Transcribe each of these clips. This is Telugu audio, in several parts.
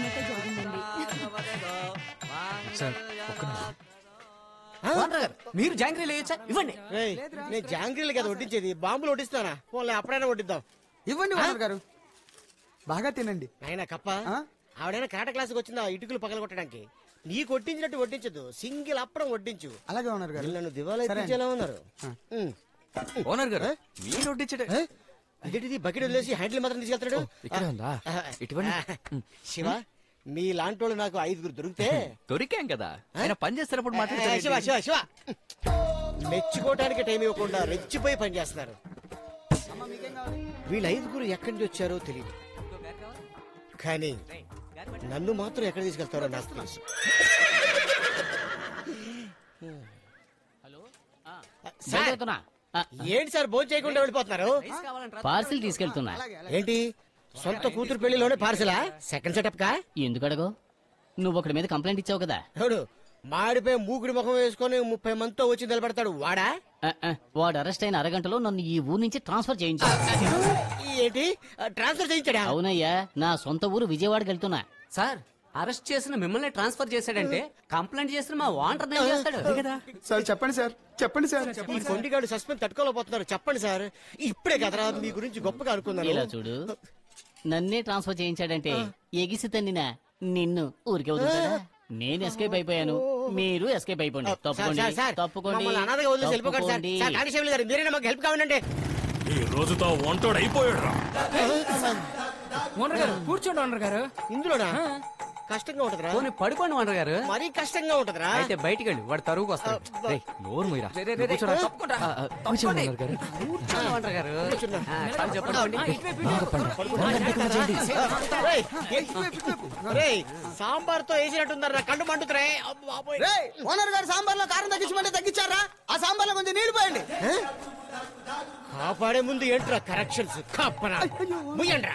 అనుకున్నట్టే జరిగిందండి. మీరు జాంగ్రీలు వేయచ్చా? ఇవ్వండి. నేను జాంగ్రీలు కదా వడ్డించేది, బాంబులు వడ్డిస్తానా? పోలే అప్పుడైనా వడ్డిద్దాం. ఇవ్వండి ఓనర్ గారు, బాగా తినండి. ఆయన కప్ప ఆవిడైనా కరాట క్లాస్కి వచ్చిందా ఇటుకలు పగల కొట్టడానికి? నీకు వడ్డించినట్టు వడ్డించదు, సింగిల్ అప్పడం వడ్డించు. అలాగే ఓనర్ గారు. నన్ను దివాలా ఎత్తించేలా ఉన్నారు. ఓనర్ గారు మీరు వడ్డించడే ఇదేంటిది? బకెట్ వదిలేసి హ్యాండిల్ మాత్రం తీసుకెళ్తాడు. శివ, మీ లాంటి వాళ్ళు నాకు 5 దొరికితే దొరికాం కదా, ఆయన పని చేస్తున్నప్పుడు శివ మాట్లాడే. శివ శివ మెచ్చుకోవడానికి టైం ఇవ్వకుండా రెచ్చిపోయి పని చేస్తున్నారు. వీళ్ళ 5 ఎక్కడి నుంచి వచ్చారో తెలియదు, కానీ నన్ను మాత్రం ఎక్కడ తీసుకెళ్తారో నాకు తెలుసు. ఏంటి సార్ భోజనం చేయకుండా వెళ్ళిపోతున్నారు? పార్సిల్ తీసుకెళ్తున్నా. ఏంటి సొంత కూతురు పెళ్లిలోనే పార్సిలా? సెకండ్ సెటప్ కా? ఎందుకు అడగో? నువ్వు ఒకటి మీద కంప్లైంట్ ఇచ్చావు కదా. ఎవడు మాడిపోయి మూకుడి ముఖం వేసుకొని 30 మందితో వచ్చి నిలబడతాడు వాడా? వాడు అరెస్ట్ అయిన అరగంటలో నన్ను ఈ ఊరు నుంచి ట్రాన్స్ఫర్ చేయించాడు. ఏంటి ట్రాన్స్ఫర్ చేయించాడా? అవునయ్యా, నా సొంత ఊరు విజయవాడకి వెళ్తున్నా. సార్ అరెస్ట్ చేసిన మిమ్మల్ని ట్రాన్స్ఫర్ చేశాడంటే కంప్లైంట్ చేసిన మా వాంటర్ చేస్తాడు కదా. సార్ చెప్పండి సార్, చెప్పండి సార్. ఈ కొండిగాడు సస్పెండ్ తట్టుకోలేకపోతున్నారు. చెప్పండి సార్, ఇప్పుడే కదరా మీ గురించి గొప్పగా అనుకున్నాను. ఇలా చూడు, నన్నే ట్రాన్స్ఫర్ చేయించాడంటే ఎగిసి తన్నినా నిన్ను ఊరికే వదులుతాడా? నేను ఎస్కేప్ అయిపోయాను, మీరు ఎస్కేప్ అయిపోండి. తప్పుకోండి తప్పుకోండి. మీరైనా మాకు హెల్ప్ కావాలంటే ఈ రోజుతో వంటోడు అయిపోయాడు. ఓనర్ గారు కూర్చోండి. ఓనర్ గారు ఇందులోనా? కష్టంగా ఉంటదిరా. పడుకోండి ఓనర్ గారు. మరీ కష్టంగా ఉంటదిరా. అయితే బయటికి వెళ్ళి వాడు తరువుకు వస్తాడు. నోరు మీరా సాంబార్ తో వేసినట్టుందరా, కళ్ళు మండుతురే. ఓనర్ గారు సాంబార్ లో కారం తగ్గించమంటే తగ్గించారా? ఆ సాంబార్ లో కొంచెం నీళ్లు పోయండి. కాపాడే ముందు ఏంట్రా కరెక్షన్స్? ముయ్యండ్రా.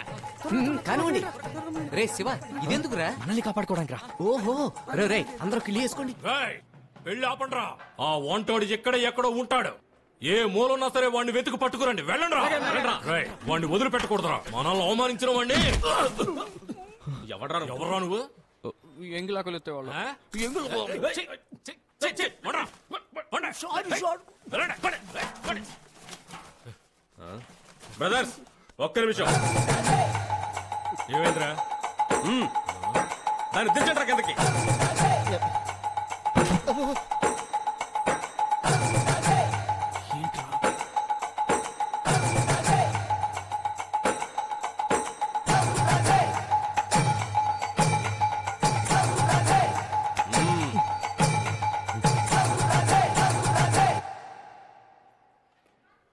కానివ్వండి. రే శివ, ఇదెందుకురా? మనల్ని కాపాడుకోవడానికి రా. ఓహో రే అందరూ కిల్లి వేసుకోండి. పెళ్లి ఆపండ్రా. ఆ వంటోడు ఎక్కడో ఉంటాడు. ఏ మూలన్నా సరే వాడిని వెతుకు పట్టుకురండి. వెళ్ళండి రా. వాడిని వదిలిపెట్టకూడదురా. మనల్ని అవమానించిన వాడిని. ఎవరా నువ్వు? ఎంగిలాకులు ఎత్తేవాళ్ళు. బ్రదర్స్ ఒక్క నిమిషం. ఏమైందిరా? దాన్ని దించండి కిందకి.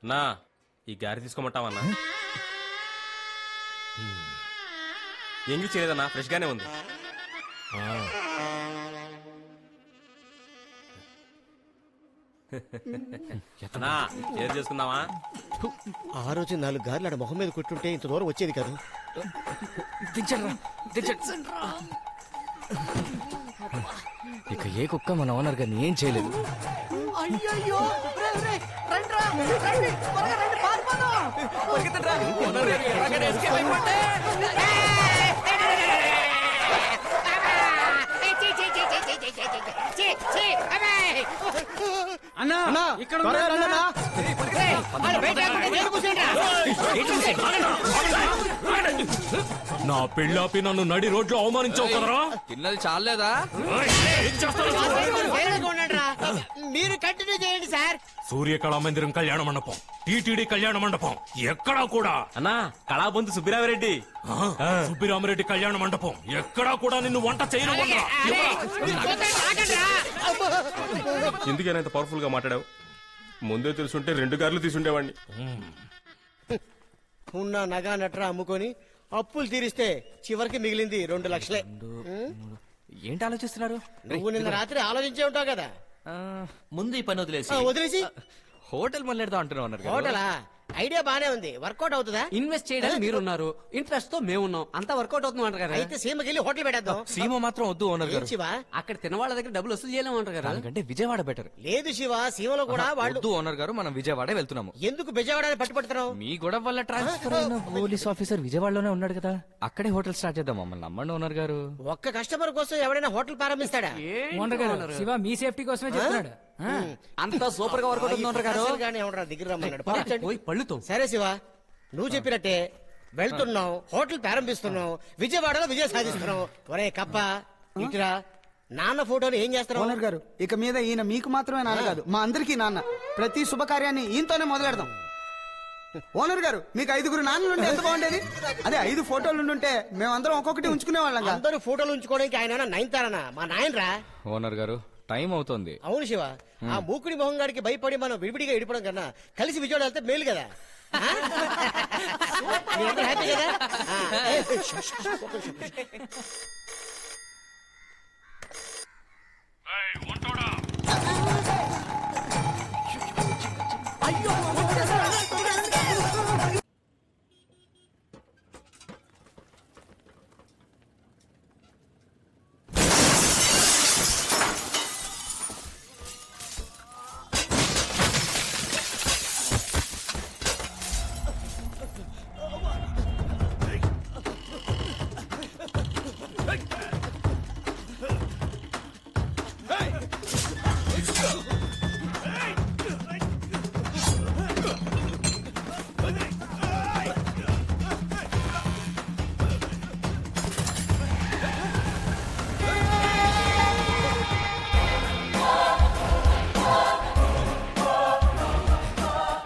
నా ఈ గారి తీసుకోమంటావన్నా? ఎంగి చేయలేదన్నా, ఫ్రెష్ గానే ఉంది. ఏది చేసుకుందామా? ఆ రోజు 4 గార్లు ఆడ మొహం మీద కొట్టుంటే ఇంత దూరం వచ్చేది కాదు. ఇక ఏ కుక్క మన ఓనర్ గారిని ఏం చేయలేదు. అన్నా ఇక్కడ నా పెళ్ళాపి నన్ను నడి రోడ్లో అవమానించావు కదరా? తిన్నది చాలేదా? మీరు కంటిన్యూ చేయండి సార్. సూర్యకళా మందిరం కళ్యాణ మండపం, టీటీడీ కళ్యాణ మండపం, ఎక్కడా కూడా అన్నా కళాబంతు సుబ్బిరామిరెడ్డి సుబ్బిరామిరెడ్డి కళ్యాణ మండపం ఎక్కడా కూడా నిన్ను వంట చేయను. ఎందుకైనా ఇంత పవర్ఫుల్ గా మాట్లాడావు? ముందే తెలుసుంటే 2 గార్లు తీసుండేవాడిని. ఉన్న నగా నట్రా అమ్ముకొని అప్పులు తీరిస్తే చివరికి మిగిలింది 2 లక్షలే. ఏంటి ఆలోచిస్తున్నారు? నువ్వు నిన్న రాత్రి ఆలోచించే ఉంటావు కదా. ముందు ఈ పని వదిలేసి వదిలేసి హోటల్ మొదలెడదాం అంటున్నావు. హోటలా? ఐడియా బానే ఉంది, వర్కౌట్ అవుతుందా? ఇన్వెస్ట్ చేయడానికి మీరున్నారు, ఇంట్రెస్ట్ తో మేమున్నాం, అంతా వర్కౌట్ అవుతుంది అంటారు కదా. అయితే సీమకి వెళ్ళి హోటల్ పెట్టేద్దాం. సీమ మాత్రం వద్దు ఓనర్ ఏం గారు. శివ? అక్కడ తినవాళ్ళ దగ్గర డబ్బులు వసూలు చేయలేము అంటారు కదా. దానికంటే విజయవాడ బెటర్. లేదు శివ, సీమలో కూడా వాళ్ళు వద్దు ఓనర్ గారు, మనం విజయవాడే వెళ్తున్నాము. ఎందుకు బెజవాడని పట్టుపడుతున్నావు? మీ గొడవ వల్ల ట్రాన్స్ఫర్ అయిన పోలీస్ ఆఫీసర్ విజయవాడలోనే ఉన్నాడు కదా, అక్కడే హోటల్ స్టార్ట్ చేద్దాం. మమ్మల్ని నమ్మండి ఓనర్ గారు. ఒక్క కస్టమర్ కోసం ఎవడైనా హోటల్ ప్రారంభిస్తాడా? శివ మీ సేఫ్టీ కోసమే చెప్తున్నాడు. అంతా సూపర్ గా వర్కౌట్ అవుతుంది అంటారు కదా. అసలుగానే ఎవడరా దగ్గర రమ్మన్నాడు. పంపించండి. పోయి పళ్ళుతో సరే శివ, నువ్వు చెప్పినట్టే వెళ్తున్నాం, హోటల్ ప్రారంభిస్తున్నాం, విజయవాడలో విజయం సాధిస్తున్నాం. ఒరే కప్ప ఇటురా, నాన్న ఫోటోని ఏం చేస్తున్నావు? ఓనర్ గారు, ఇక మీద ఈయన మీకు మాత్రమే నాన్న కాదు, మా అందరికీ నాన్న. ప్రతి శుభకార్యాన్ని ఈయనతోనే మొదలెడదాం. ఓనర్ గారు, మీకు 5 నాన్నలుంటే ఎంత బాగుండేది. అదే 5 ఫోటోలు ఉండుంటే మేమందరం ఒక్కొక్కటి ఉంచుకునే వాళ్ళం. అందరూ ఫోటోలు ఉంచుకోవడానికి ఆయన నయనతారనా? మా నాయనరా. ఓనర్ గారు, టైం అవుతోంది. అవును శివ, ఆ మూకుడి మొహం గారికి భయపడి మనం విడివిడిగా ఇడిపడం కన్నా కలిసి విజయవాడ వెళ్తే మేలు కదా. మీ అందరూ హ్యాపీ కదా?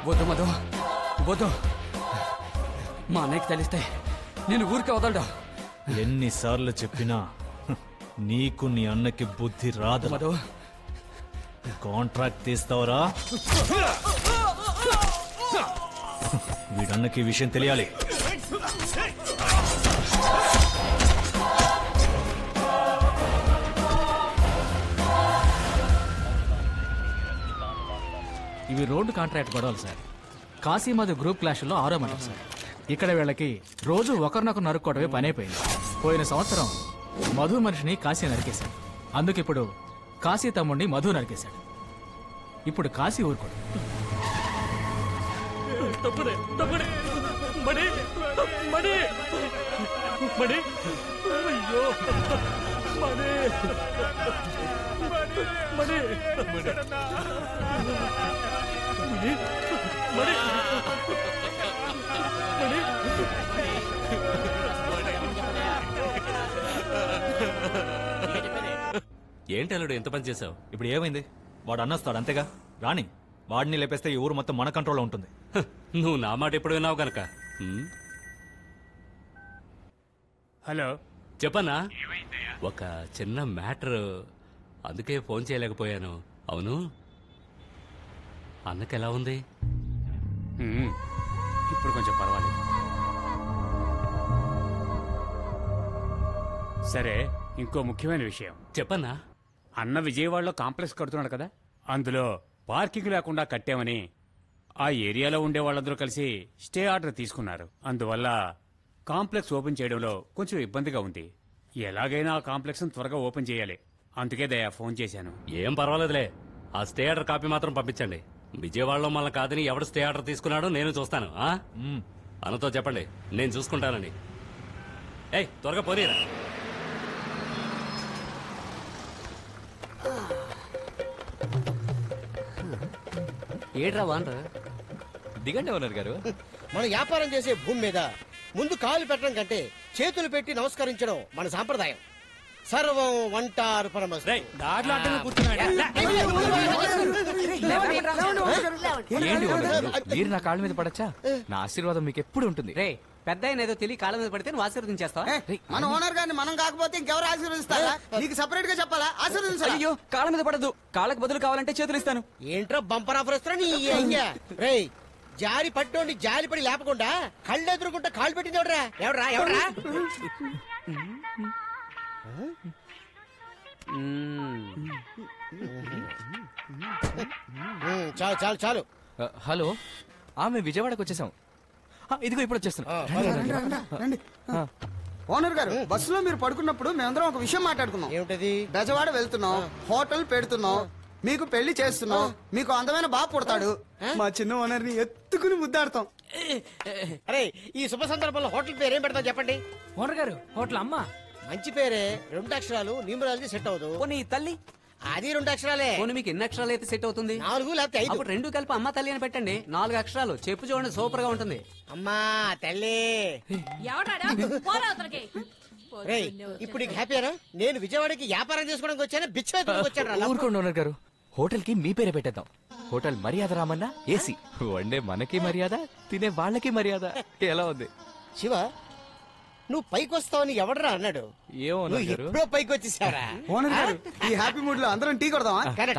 వద్దు మధు, వద్దు. మా అన్నయ్యకి తెలిస్తే నేను ఊరికే వదలడా. ఎన్నిసార్లు చెప్పినా నీకు నీ అన్నకి బుద్ధి రాదు. మధు, కాంట్రాక్ట్ తీస్తావరా? వీడన్నకి ఈ విషయం తెలియాలి. ఇవి రోడ్డు కాంట్రాక్ట్ గొడవలు సార్. కాశీమధు గ్రూప్ క్లాష్ లో 6వ మంటం సార్. ఇక్కడ వీళ్ళకి రోజు ఒకరినొకరు నరుక్కోవడమే పనైపోయింది. పోయిన సంవత్సరం మధు మనిషిని కాశీ నరికేశాడు. అందుకిప్పుడు కాశీ తమ్ముడిని మధు నరికేశాడు. ఇప్పుడు కాశీ ఊరుకోడు. ఏంటి అల్లుడు ఎంత పని చేసావు? ఇప్పుడు ఏమైంది? వాడు అన్నస్తాడు అంతేగా. రాణి వాడిని లేపేస్తే ఈ ఊరు మొత్తం మన కంట్రోల్లో ఉంటుంది. నువ్వు నా మాట ఎప్పుడు విన్నావు గనక. హలో, చెప్పన్నా. ఒక చిన్న మ్యాటర్, అందుకే ఫోన్ చేయలేకపోయాను. అవును, అన్నకి ఎలా ఉంది? ఇప్పుడు కొంచెం పర్వాలేదు. సరే, ఇంకో ముఖ్యమైన విషయం చెప్పన్నా. అన్న విజయవాడలో కాంప్లెక్స్ కడుతున్నాడు కదా, అందులో పార్కింగ్ లేకుండా కట్టామని ఆ ఏరియాలో ఉండే వాళ్ళందరూ కలిసి స్టే ఆర్డర్ తీసుకున్నారు. అందువల్ల కాంప్లెక్స్ ఓపెన్ చేయడంలో కొంచెం ఇబ్బందిగా ఉంది. ఎలాగైనా ఆ కాంప్లెక్స్ త్వరగా ఓపెన్ చేయాలి. అందుకే దయా ఫోన్ చేశాను. ఏం పర్వాలేదులే, ఆ స్టే ఆర్డర్ కాపీ మాత్రం పంపించండి. విజయవాడలో మళ్ళీ కాదని ఎవడు స్టే ఆర్డర్ తీసుకున్నాడో నేను చూస్తాను. అన్నతో చెప్పండి, నేను చూసుకుంటానండి. ఏయ్, త్వరగా పోనీరా. ఏడ్రా వానరా. దిగండి ఓనర్ గారు. మనం వ్యాపారం చేసే భూమి మీద ముందు కాలు పెట్టడం కంటే చేతులు పెట్టి నమస్కరించడం మన సాంప్రదాయం. సర్వం వంటారు పరమస్తు. ఏంటి ఓనర్ గారు, మీరు నా కాళ్ళ మీద పడచ్చా? నా ఆశీర్వాదం మీకు ఎప్పుడు ఉంటుంది. రే, పెద్ద ఆయన ఏదో తెలియ కాళ్ళ మీద పడితే నువ్వు ఆశీర్వదించేస్తావా? మన ఓనర్ గారిని మనం కాకపోతే ఇంకెవరు ఆశీర్వదిస్తారా? నీకు సెపరేట్ గా చెప్పాలా? ఆశీర్వదించాలి. అయ్యో, కాళ్ళ మీద పడద్దు. కాళ్ళకి బదులు కావాలంటే చేతులు ఇస్తాను. ఏంట్రా బంపర్ ఆఫర్ ఇస్తారా నీ రేయ్? జారి పట్టోండి జాలి పడి లేపకుండా కళ్ళు ఎదురుకుంటా కాళ్ళు పెట్టింది ఎవడరా? ఎవడరా ఎవడరా? చాలు చాలు చాలు. హలో, మేము విజయవాడకి వచ్చేసాం. ఇదిగో ఇప్పుడు వచ్చేస్తున్నాం. రండి. ఓనర్ గారు బస్సులో మీరు పడుకున్నప్పుడు మేమందరం ఒక విషయం మాట్లాడుకున్నాం. ఏమిటది? బెజవాడ వెళ్తున్నాం, హోటల్ పెడుతున్నాం, మీకు పెళ్లి చేస్తున్నాం, మీకు అందమైన బాబు పుడతాడు, మా చిన్న ఓనర్ ని ఎత్తుకుని ముద్దాడతాం. అరే ఈ శుభ సందర్భంలో హోటల్ పేరు ఏం పెడతాం చెప్పండి. ఓనర్ గారు హోటల్ అమ్మా. మంచి పేరే, 2 అక్షరాలు న్యూమరాలజీ సెట్ అవుదు. పోనీ తల్లి అది 2 అక్షరాలే. పోనీ మీకు ఎన్ని అక్షరాలు అయితే సెట్ అవుతుంది? 4 లేకపోతే 5. అప్పుడు 2 కలిపి అమ్మ తల్లి అని పెట్టండి. 4 అక్షరాలు చెప్పు చూడండి, సూపర్ గా ఉంటుంది. అమ్మా తల్లి. రేయ్ ఇప్పుడు నీకు హ్యాపీయరా? నేను విజయవాడకి వ్యాపారం చేసుకోవడానికి వచ్చాను, బిచ్చం వచ్చాను. ఊరుకోండి ఓనర్ గారు, హోటల్ కి మీ పేరే పెట్టేద్దాం. హోటల్ మర్యాద రామన్నా ఏసీ. వండే మనకి మర్యాద, తినే వాళ్ళకి మర్యాద. ఎలా ఉంది శివ? నువ్వు పైకి వస్తావని ఎవడరా అన్నాడు? ఏ ఓనర్ నువ్వు గారు? ఎప్పుడో పైకి వచ్చేసావరా? ఓనర్ గారు ఈ హ్యాపీ మూడ్ లో అందరం టీ కొడదామా? కరెక్ట్.